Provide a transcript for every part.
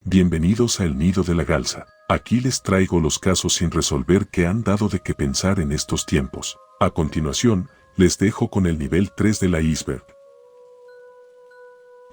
Bienvenidos a El Nido de la Garza. Aquí les traigo los casos sin resolver que han dado de qué pensar en estos tiempos. A continuación, les dejo con el nivel 3 de la iceberg.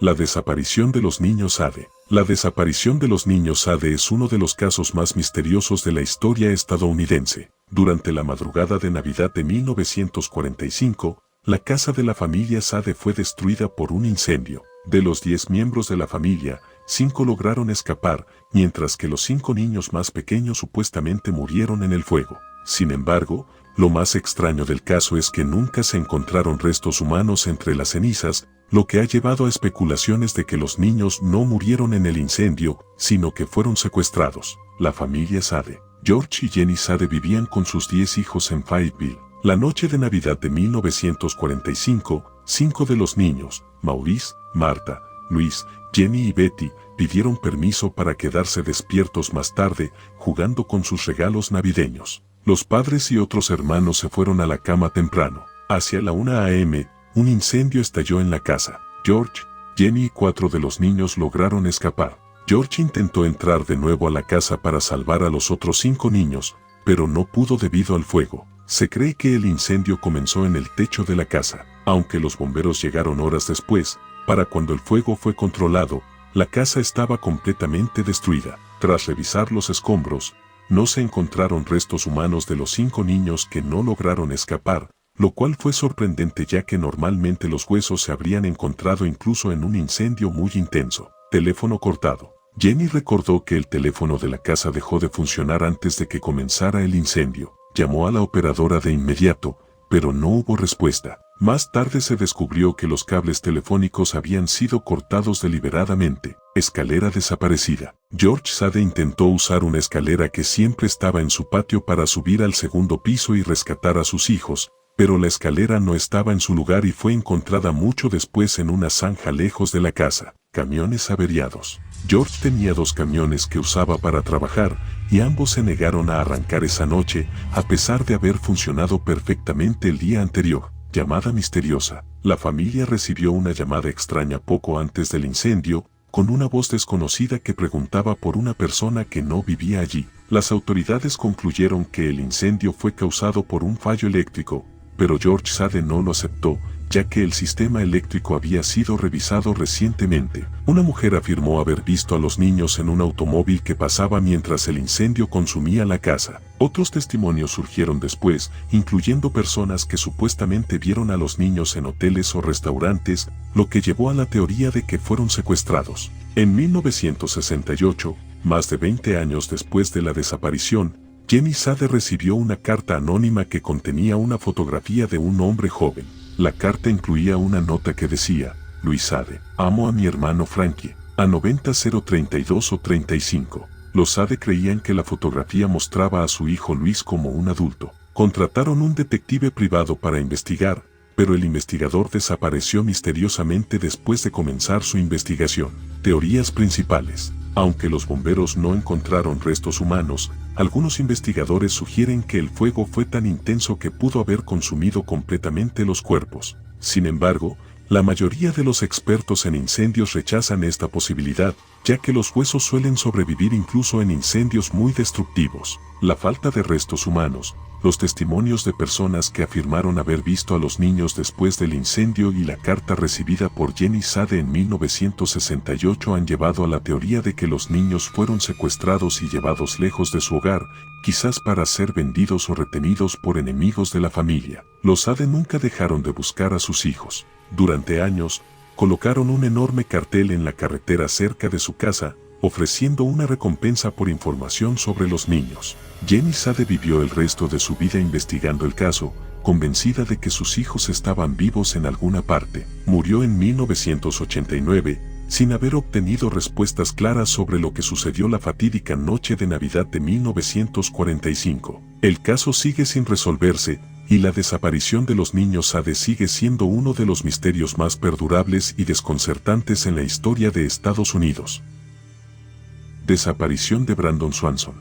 La desaparición de los niños Sade. La desaparición de los niños Sade es uno de los casos más misteriosos de la historia estadounidense. Durante la madrugada de Navidad de 1945, la casa de la familia Sade fue destruida por un incendio. De los 10 miembros de la familia, 5 lograron escapar, mientras que los 5 niños más pequeños supuestamente murieron en el fuego. Sin embargo, lo más extraño del caso es que nunca se encontraron restos humanos entre las cenizas, lo que ha llevado a especulaciones de que los niños no murieron en el incendio, sino que fueron secuestrados. La familia Sade. George y Jenny Sade vivían con sus 10 hijos en Fayetteville. La noche de Navidad de 1945, 5 de los niños, Maurice, Martha, Luis, Jenny y Betty, pidieron permiso para quedarse despiertos más tarde, jugando con sus regalos navideños. Los padres y otros hermanos se fueron a la cama temprano. Hacia la 1 a.m., un incendio estalló en la casa. George, Jenny y 4 de los niños lograron escapar. George intentó entrar de nuevo a la casa para salvar a los otros 5 niños, pero no pudo debido al fuego. Se cree que el incendio comenzó en el techo de la casa, aunque los bomberos llegaron horas después. Para cuando el fuego fue controlado, la casa estaba completamente destruida. Tras revisar los escombros, no se encontraron restos humanos de los 5 niños que no lograron escapar, lo cual fue sorprendente ya que normalmente los huesos se habrían encontrado incluso en un incendio muy intenso. Teléfono cortado. Jenny recordó que el teléfono de la casa dejó de funcionar antes de que comenzara el incendio. Llamó a la operadora de inmediato, pero no hubo respuesta. Más tarde se descubrió que los cables telefónicos habían sido cortados deliberadamente. Escalera desaparecida. George Sade intentó usar una escalera que siempre estaba en su patio para subir al segundo piso y rescatar a sus hijos, pero la escalera no estaba en su lugar y fue encontrada mucho después en una zanja lejos de la casa. Camiones averiados. George tenía 2 camiones que usaba para trabajar, y ambos se negaron a arrancar esa noche, a pesar de haber funcionado perfectamente el día anterior. Llamada misteriosa. La familia recibió una llamada extraña poco antes del incendio, con una voz desconocida que preguntaba por una persona que no vivía allí. Las autoridades concluyeron que el incendio fue causado por un fallo eléctrico, pero George Sade no lo aceptó, ya que el sistema eléctrico había sido revisado recientemente. Una mujer afirmó haber visto a los niños en un automóvil que pasaba mientras el incendio consumía la casa. Otros testimonios surgieron después, incluyendo personas que supuestamente vieron a los niños en hoteles o restaurantes, lo que llevó a la teoría de que fueron secuestrados. En 1968, más de 20 años después de la desaparición, Jenny Sade recibió una carta anónima que contenía una fotografía de un hombre joven. La carta incluía una nota que decía: Luis Sade, amo a mi hermano Frankie, a 90032 o 35. Los Sade creían que la fotografía mostraba a su hijo Luis como un adulto. Contrataron un detective privado para investigar, pero el investigador desapareció misteriosamente después de comenzar su investigación. Teorías principales. Aunque los bomberos no encontraron restos humanos, algunos investigadores sugieren que el fuego fue tan intenso que pudo haber consumido completamente los cuerpos. Sin embargo, la mayoría de los expertos en incendios rechazan esta posibilidad, ya que los huesos suelen sobrevivir incluso en incendios muy destructivos. La falta de restos humanos. Los testimonios de personas que afirmaron haber visto a los niños después del incendio y la carta recibida por Jenny Sade en 1968 han llevado a la teoría de que los niños fueron secuestrados y llevados lejos de su hogar, quizás para ser vendidos o retenidos por enemigos de la familia. Los Sade nunca dejaron de buscar a sus hijos. Durante años, colocaron un enorme cartel en la carretera cerca de su casa, ofreciendo una recompensa por información sobre los niños. Jenny Sade vivió el resto de su vida investigando el caso, convencida de que sus hijos estaban vivos en alguna parte. Murió en 1989, sin haber obtenido respuestas claras sobre lo que sucedió la fatídica noche de Navidad de 1945. El caso sigue sin resolverse, y la desaparición de los niños Sade sigue siendo uno de los misterios más perdurables y desconcertantes en la historia de Estados Unidos. Desaparición de Brandon Swanson.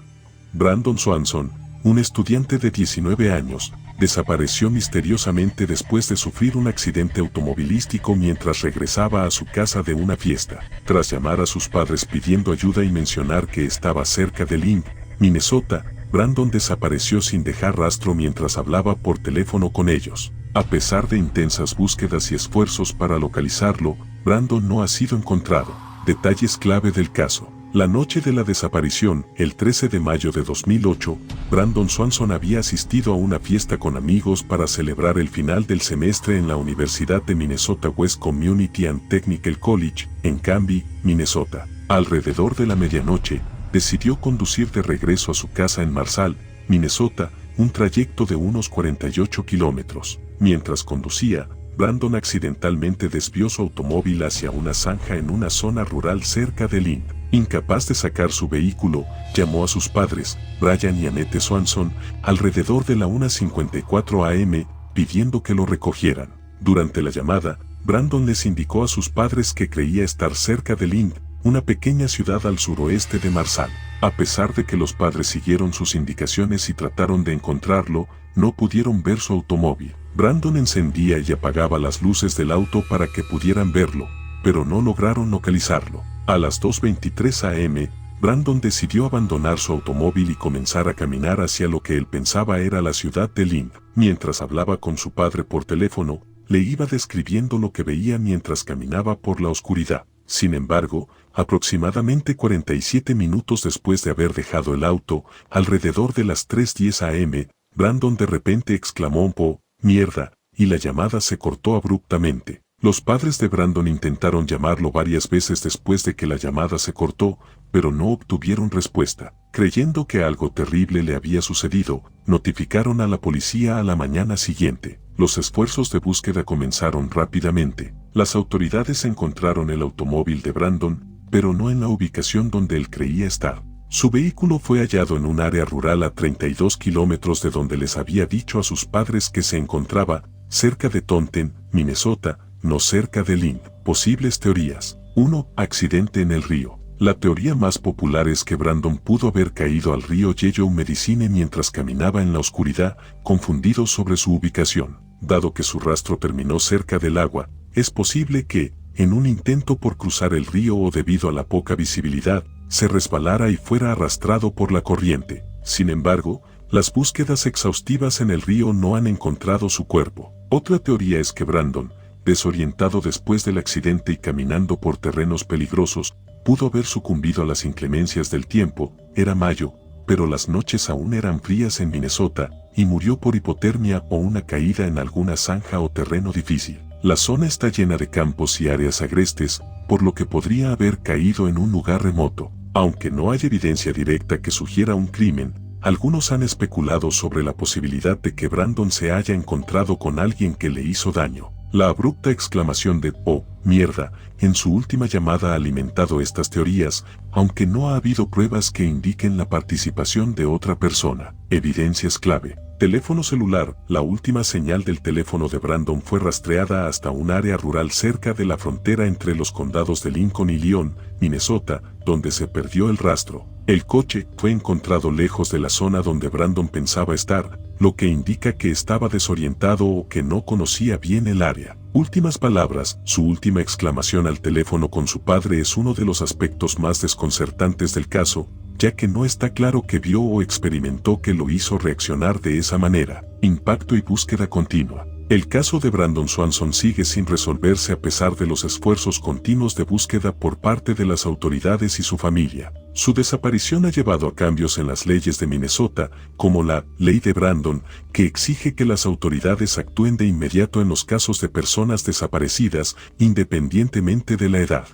Brandon Swanson, un estudiante de 19 años, desapareció misteriosamente después de sufrir un accidente automovilístico mientras regresaba a su casa de una fiesta. Tras llamar a sus padres pidiendo ayuda y mencionar que estaba cerca de Lynn, Minnesota, Brandon desapareció sin dejar rastro mientras hablaba por teléfono con ellos. A pesar de intensas búsquedas y esfuerzos para localizarlo, Brandon no ha sido encontrado. Detalles clave del caso. La noche de la desaparición, el 13 de mayo de 2008, Brandon Swanson había asistido a una fiesta con amigos para celebrar el final del semestre en la Universidad de Minnesota West Community and Technical College, en Canby, Minnesota. Alrededor de la medianoche, decidió conducir de regreso a su casa en Marshall, Minnesota, un trayecto de unos 48 kilómetros. Mientras conducía, Brandon accidentalmente desvió su automóvil hacia una zanja en una zona rural cerca de Lynn. Incapaz de sacar su vehículo, llamó a sus padres, Brian y Annette Swanson, alrededor de la 1:54 am, pidiendo que lo recogieran. Durante la llamada, Brandon les indicó a sus padres que creía estar cerca de Lynn, una pequeña ciudad al suroeste de Marshall. A pesar de que los padres siguieron sus indicaciones y trataron de encontrarlo, no pudieron ver su automóvil. Brandon encendía y apagaba las luces del auto para que pudieran verlo, pero no lograron localizarlo. A las 2:23 am, Brandon decidió abandonar su automóvil y comenzar a caminar hacia lo que él pensaba era la ciudad de Lynn. Mientras hablaba con su padre por teléfono, le iba describiendo lo que veía mientras caminaba por la oscuridad. Sin embargo, aproximadamente 47 minutos después de haber dejado el auto, alrededor de las 3:10 am, Brandon de repente exclamó «¡Oh, mierda!» y la llamada se cortó abruptamente. Los padres de Brandon intentaron llamarlo varias veces después de que la llamada se cortó, pero no obtuvieron respuesta. Creyendo que algo terrible le había sucedido, notificaron a la policía a la mañana siguiente. Los esfuerzos de búsqueda comenzaron rápidamente. Las autoridades encontraron el automóvil de Brandon, pero no en la ubicación donde él creía estar. Su vehículo fue hallado en un área rural a 32 kilómetros de donde les había dicho a sus padres que se encontraba, cerca de Taunton, Minnesota, no cerca de Lynn. Posibles teorías. 1. Accidente en el río. La teoría más popular es que Brandon pudo haber caído al río Yellow Medicine mientras caminaba en la oscuridad, confundido sobre su ubicación. Dado que su rastro terminó cerca del agua, es posible que, en un intento por cruzar el río o debido a la poca visibilidad, se resbalara y fuera arrastrado por la corriente. Sin embargo, las búsquedas exhaustivas en el río no han encontrado su cuerpo. Otra teoría es que Brandon, desorientado después del accidente y caminando por terrenos peligrosos, pudo haber sucumbido a las inclemencias del tiempo. Era mayo, pero las noches aún eran frías en Minnesota, y murió por hipotermia o una caída en alguna zanja o terreno difícil. La zona está llena de campos y áreas agrestes, por lo que podría haber caído en un lugar remoto. Aunque no hay evidencia directa que sugiera un crimen, algunos han especulado sobre la posibilidad de que Brandon se haya encontrado con alguien que le hizo daño. La abrupta exclamación de «¡Oh, mierda!» en su última llamada ha alimentado estas teorías, aunque no ha habido pruebas que indiquen la participación de otra persona. Evidencias clave. Teléfono celular. La última señal del teléfono de Brandon fue rastreada hasta un área rural cerca de la frontera entre los condados de Lincoln y Lyon, Minnesota, donde se perdió el rastro. El coche fue encontrado lejos de la zona donde Brandon pensaba estar, lo que indica que estaba desorientado o que no conocía bien el área. Últimas palabras. Su última exclamación al teléfono con su padre es uno de los aspectos más desconcertantes del caso, ya que no está claro qué vio o experimentó que lo hizo reaccionar de esa manera. Impacto y búsqueda continua. El caso de Brandon Swanson sigue sin resolverse a pesar de los esfuerzos continuos de búsqueda por parte de las autoridades y su familia. Su desaparición ha llevado a cambios en las leyes de Minnesota, como la Ley de Brandon, que exige que las autoridades actúen de inmediato en los casos de personas desaparecidas, independientemente de la edad.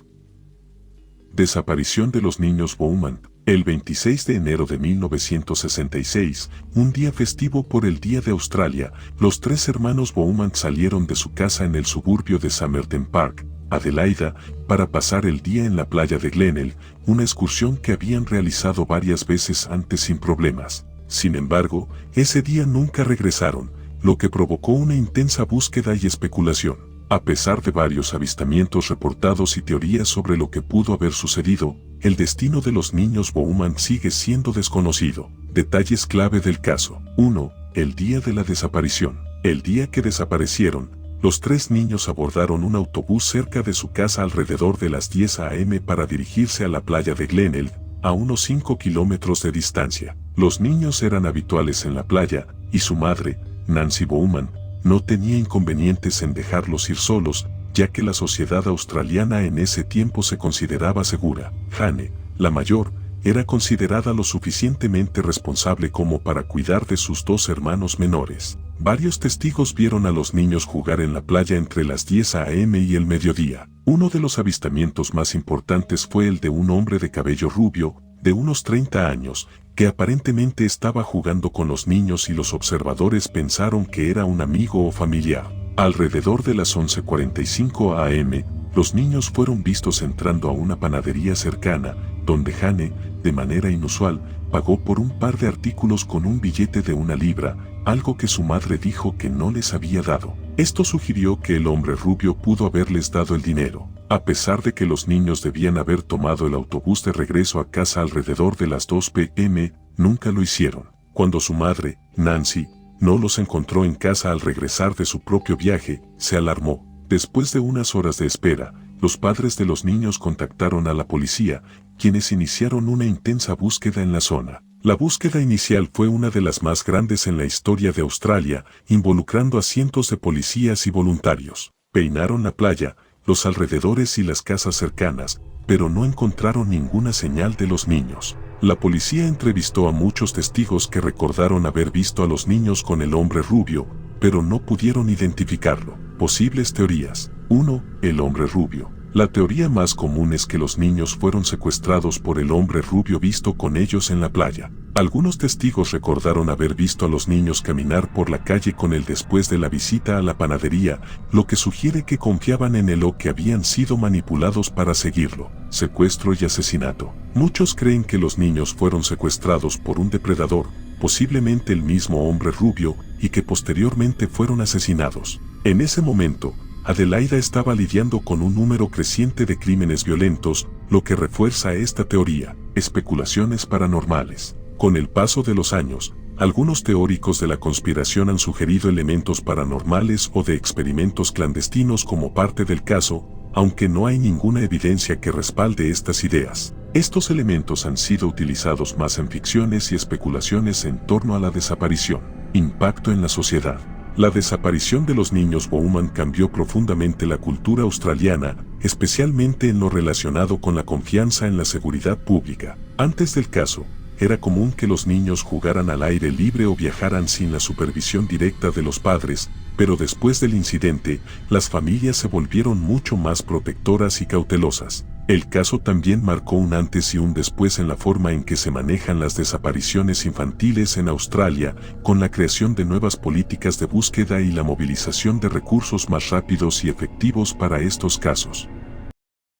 Desaparición de los niños Bowman. El 26 de enero de 1966, un día festivo por el Día de Australia, los tres hermanos Bowman salieron de su casa en el suburbio de Somerton Park, Adelaida, para pasar el día en la playa de Glenelg, una excursión que habían realizado varias veces antes sin problemas. Sin embargo, ese día nunca regresaron, lo que provocó una intensa búsqueda y especulación. A pesar de varios avistamientos reportados y teorías sobre lo que pudo haber sucedido, el destino de los niños Bowman sigue siendo desconocido. Detalles clave del caso. 1. El día de la desaparición. El día que desaparecieron, los 3 niños abordaron un autobús cerca de su casa alrededor de las 10 a.m. para dirigirse a la playa de Glenelg, a unos 5 kilómetros de distancia. Los niños eran habituales en la playa, y su madre, Nancy Bowman, no tenía inconvenientes en dejarlos ir solos, ya que la sociedad australiana en ese tiempo se consideraba segura. Jane, la mayor, era considerada lo suficientemente responsable como para cuidar de sus 2 hermanos menores. Varios testigos vieron a los niños jugar en la playa entre las 10 a.m. y el mediodía. Uno de los avistamientos más importantes fue el de un hombre de cabello rubio, de unos 30 años, que aparentemente estaba jugando con los niños y los observadores pensaron que era un amigo o familiar. Alrededor de las 11:45 a.m., los niños fueron vistos entrando a una panadería cercana, donde Jane, de manera inusual, pagó por un par de artículos con un billete de 1 libra, algo que su madre dijo que no les había dado. Esto sugirió que el hombre rubio pudo haberles dado el dinero. A pesar de que los niños debían haber tomado el autobús de regreso a casa alrededor de las 2 p.m., nunca lo hicieron. Cuando su madre, Nancy, no los encontró en casa al regresar de su propio viaje, se alarmó. Después de unas horas de espera, los padres de los niños contactaron a la policía, quienes iniciaron una intensa búsqueda en la zona. La búsqueda inicial fue una de las más grandes en la historia de Australia, involucrando a cientos de policías y voluntarios. Peinaron la playa, los alrededores y las casas cercanas, pero no encontraron ninguna señal de los niños. La policía entrevistó a muchos testigos que recordaron haber visto a los niños con el hombre rubio, pero no pudieron identificarlo. Posibles teorías. 1. El hombre rubio. La teoría más común es que los niños fueron secuestrados por el hombre rubio visto con ellos en la playa. Algunos testigos recordaron haber visto a los niños caminar por la calle con él después de la visita a la panadería, lo que sugiere que confiaban en él o que habían sido manipulados para seguirlo. Secuestro y asesinato. Muchos creen que los niños fueron secuestrados por un depredador, posiblemente el mismo hombre rubio, y que posteriormente fueron asesinados. En ese momento, Adelaida estaba lidiando con un número creciente de crímenes violentos, lo que refuerza esta teoría. Especulaciones paranormales. Con el paso de los años, algunos teóricos de la conspiración han sugerido elementos paranormales o de experimentos clandestinos como parte del caso, aunque no hay ninguna evidencia que respalde estas ideas. Estos elementos han sido utilizados más en ficciones y especulaciones en torno a la desaparición. Impacto en la sociedad. La desaparición de los niños Bowman cambió profundamente la cultura australiana, especialmente en lo relacionado con la confianza en la seguridad pública. Antes del caso, era común que los niños jugaran al aire libre o viajaran sin la supervisión directa de los padres, pero después del incidente, las familias se volvieron mucho más protectoras y cautelosas. El caso también marcó un antes y un después en la forma en que se manejan las desapariciones infantiles en Australia, con la creación de nuevas políticas de búsqueda y la movilización de recursos más rápidos y efectivos para estos casos.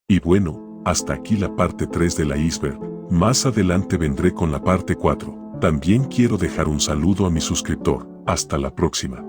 Y bueno, hasta aquí la parte 3 de la iceberg. Más adelante vendré con la parte 4. También quiero dejar un saludo a mi suscriptor. Hasta la próxima.